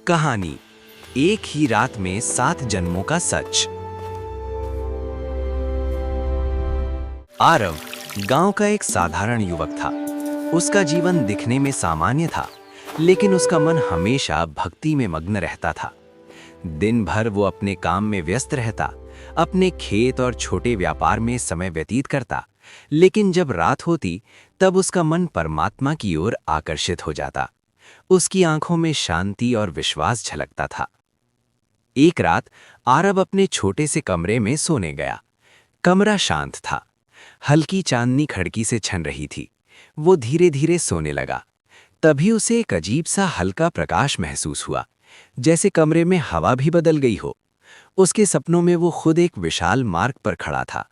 कहानी एक ही रात में 7 जन्मों का सच। आरव गांव का एक साधारण युवक था। उसका जीवन दिखने में सामान्य था, लेकिन उसका मन हमेशा भक्ति में मग्न रहता था। दिन भर वो अपने काम में व्यस्त रहता, अपने खेत और छोटे व्यापार में समय व्यतीत करता, लेकिन जब रात होती तब उसका मन परमात्मा की ओर आकर्षित हो जाता। उसकी आंखों में शांति और विश्वास झलकता था। एक रात आरव अपने छोटे से कमरे में सोने गया। कमरा शांत था। हल्की चांदनी खिड़की से छन रही थी। वो धीरे धीरे सोने लगा। तभी उसे एक अजीब सा हल्का प्रकाश महसूस हुआ, जैसे कमरे में हवा भी बदल गई हो। उसके सपनों में वो खुद एक विशाल मार्ग पर खड़ा था,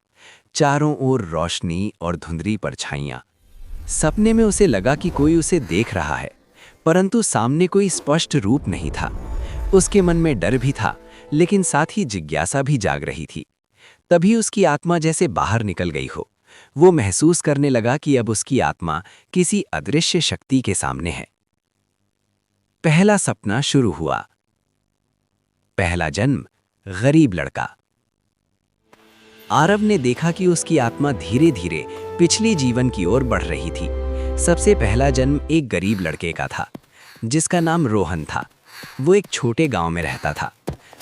चारों ओर रोशनी और धुंधली परछाइयां। सपने में उसे लगा कि कोई उसे देख रहा है, परंतु सामने कोई स्पष्ट रूप नहीं था। उसके मन में डर भी था, लेकिन साथ ही जिज्ञासा भी जाग रही थी। तभी उसकी आत्मा जैसे बाहर निकल गई हो। वो महसूस करने लगा कि अब उसकी आत्मा किसी अदृश्य शक्ति के सामने है। पहला सपना शुरू हुआ। पहला जन्म, गरीब लड़का। आरव ने देखा कि उसकी आत्मा धीरे धीरे पिछले जीवन की ओर बढ़ रही थी। सबसे पहला जन्म एक गरीब लड़के का था, जिसका नाम रोहन था। वो एक छोटे गांव में रहता था।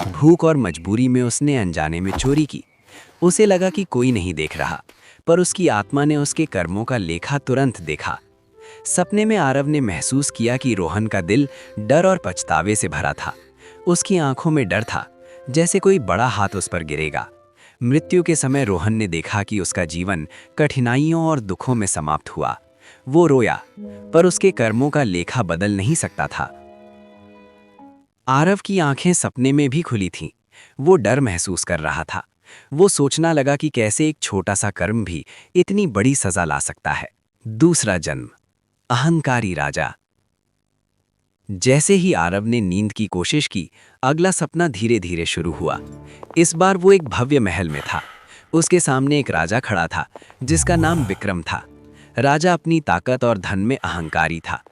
भूख और मजबूरी में उसने अनजाने में चोरी की। उसे लगा कि कोई नहीं देख रहा, पर उसकी आत्मा ने उसके कर्मों का लेखा तुरंत देखा। सपने में आरव ने महसूस किया कि रोहन का दिल डर और पछतावे से भरा था। उसकी आंखों में डर था, जैसे कोई बड़ा हाथ उस पर गिरेगा। मृत्यु के समय रोहन ने देखा कि उसका जीवन कठिनाइयों और दुखों में समाप्त हुआ। वो रोया, पर उसके कर्मों का लेखा बदल नहीं सकता था। आरव की आंखें सपने में भी खुली थीं। वो डर महसूस कर रहा था। वो सोचना लगा कि कैसे एक छोटा सा कर्म भी इतनी बड़ी सजा ला सकता है। दूसरा जन्म, अहंकारी राजा। जैसे ही आरव ने नींद की कोशिश की, अगला सपना धीरे धीरे शुरू हुआ। इस बार वो एक भव्य महल में था। उसके सामने एक राजा खड़ा था, जिसका नाम विक्रम था। राजा अपनी ताकत और धन में अहंकारी था।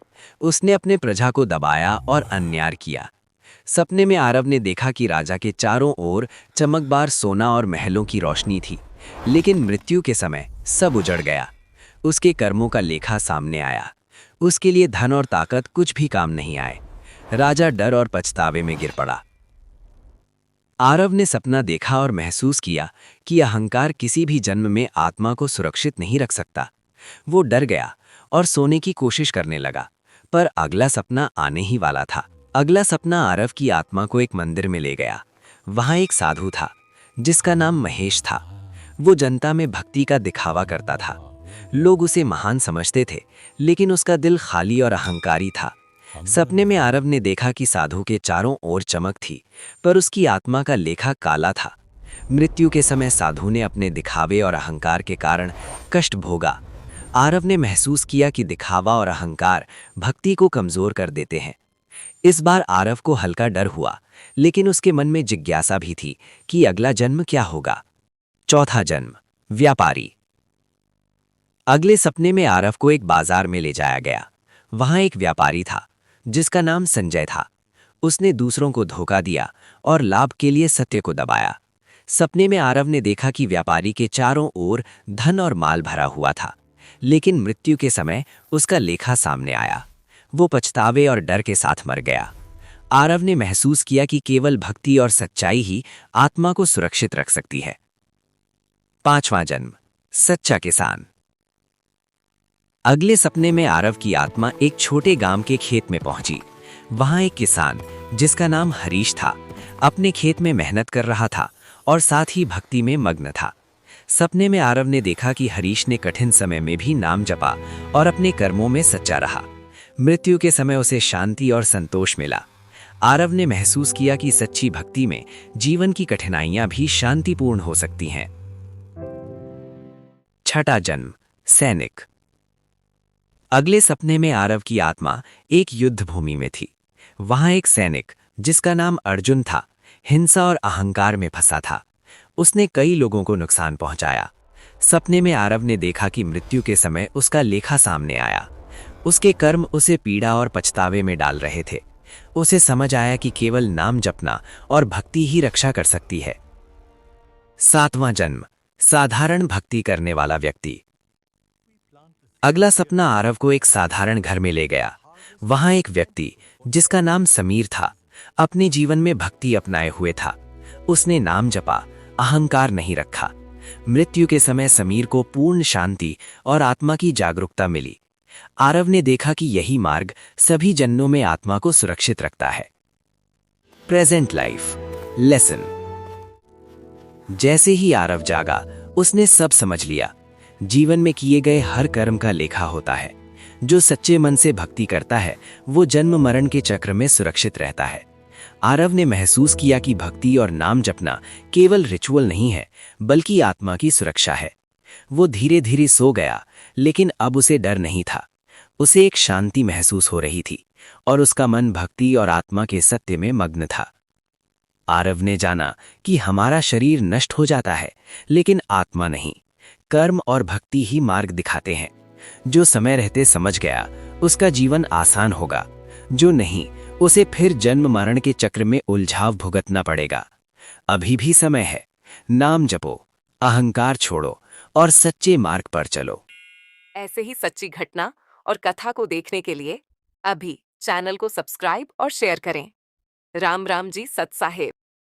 उसने अपने प्रजा को दबाया और अन्याय किया। सपने में आरव ने देखा कि राजा के चारों ओर चमकदार सोना और महलों की रोशनी थी, लेकिन मृत्यु के समय सब उजड़ गया। उसके कर्मों का लेखा सामने आया। उसके लिए धन और ताकत कुछ भी काम नहीं आए। राजा डर और पछतावे में गिर पड़ा। आरव ने सपना देखा और महसूस किया कि अहंकार किसी भी जन्म में आत्मा को सुरक्षित नहीं रख सकता। वो डर गया और सोने की कोशिश करने लगा, पर अगला सपना आने ही वाला था। अगला सपना आरव की आत्मा को एक मंदिर में ले गया। वहां एक साधु था, जिसका नाम महेश था। वो जनता में भक्ति का दिखावा करता था। लोग उसे महान समझते थे, लेकिन उसका दिल खाली और अहंकारी था। सपने में आरव ने देखा कि साधु के चारों ओर चमक थी, पर उसकी आत्मा का लेखा काला था। मृत्यु के समय साधु ने अपने दिखावे और अहंकार के कारण कष्ट भोगा। आरव ने महसूस किया कि दिखावा और अहंकार भक्ति को कमजोर कर देते हैं। इस बार आरव को हल्का डर हुआ, लेकिन उसके मन में जिज्ञासा भी थी कि अगला जन्म क्या होगा। चौथा जन्म, व्यापारी। अगले सपने में आरव को एक बाजार में ले जाया गया। वहां एक व्यापारी था, जिसका नाम संजय था। उसने दूसरों को धोखा दिया और लाभ के लिए सत्य को दबाया। सपने में आरव ने देखा कि व्यापारी के चारों ओर धन और माल भरा हुआ था, लेकिन मृत्यु के समय उसका लेखा सामने आया। वो पछतावे और डर के साथ मर गया। आरव ने महसूस किया कि केवल भक्ति और सच्चाई ही आत्मा को सुरक्षित रख सकती है। पांचवां जन्म, सच्चा किसान। अगले सपने में आरव की आत्मा एक छोटे गांव के खेत में पहुंची। वहां एक किसान, जिसका नाम हरीश था, अपने खेत में मेहनत कर रहा था और साथ ही भक्ति में मग्न था। सपने में आरव ने देखा कि हरीश ने कठिन समय में भी नाम जपा और अपने कर्मों में सच्चा रहा। मृत्यु के समय उसे शांति और संतोष मिला। आरव ने महसूस किया कि सच्ची भक्ति में जीवन की कठिनाइयां भी शांतिपूर्ण हो सकती हैं। छठा जन्म, सैनिक। अगले सपने में आरव की आत्मा एक युद्ध भूमि में थी। वहां एक सैनिक, जिसका नाम अर्जुन था, हिंसा और अहंकार में फंसा था। उसने कई लोगों को नुकसान पहुंचाया। सपने में आरव ने देखा कि मृत्यु के समय उसका लेखा सामने आया। उसके कर्म उसे पीड़ा और पछतावे में डाल रहे थे। उसे समझ आया कि केवल नाम जपना और भक्ति ही रक्षा कर सकती है। 7वां जन्म, साधारण भक्ति करने वाला व्यक्ति। अगला सपना आरव को एक साधारण घर में ले गया। वहां एक व्यक्ति जिसका नाम समीर था, अपने जीवन में भक्ति अपनाए हुए था। उसने नाम जपा, अहंकार नहीं रखा। मृत्यु के समय समीर को पूर्ण शांति और आत्मा की जागरूकता मिली। आरव ने देखा कि यही मार्ग सभी जन्मों में आत्मा को सुरक्षित रखता है। Present life lesson. जैसे ही आरव जागा, उसने सब समझ लिया। जीवन में किए गए हर कर्म का लेखा होता है। जो सच्चे मन से भक्ति करता है, वो जन्म मरण के चक्र में सुरक्षित रहता है। आरव ने महसूस किया कि भक्ति और नाम जपना केवल रिचुअल नहीं है, बल्कि आत्मा की सुरक्षा है। वो धीरे धीरे सो गया, लेकिन अब उसे डर नहीं था। उसे एक शांति महसूस हो रही थी और उसका मन भक्ति और आत्मा के सत्य में मग्न था। आरव ने जाना कि हमारा शरीर नष्ट हो जाता है, लेकिन आत्मा नहीं। कर्म और भक्ति ही मार्ग दिखाते हैं। जो समय रहते समझ गया, उसका जीवन आसान होगा। जो नहीं, उसे फिर जन्म मरण के चक्र में उलझाव भुगतना पड़ेगा। अभी भी समय है। नाम जपो, अहंकार छोड़ो और सच्चे मार्ग पर चलो। ऐसे ही सच्ची घटना और कथा को देखने के लिए अभी चैनल को सब्सक्राइब और शेयर करें। राम राम जी सत साहेब।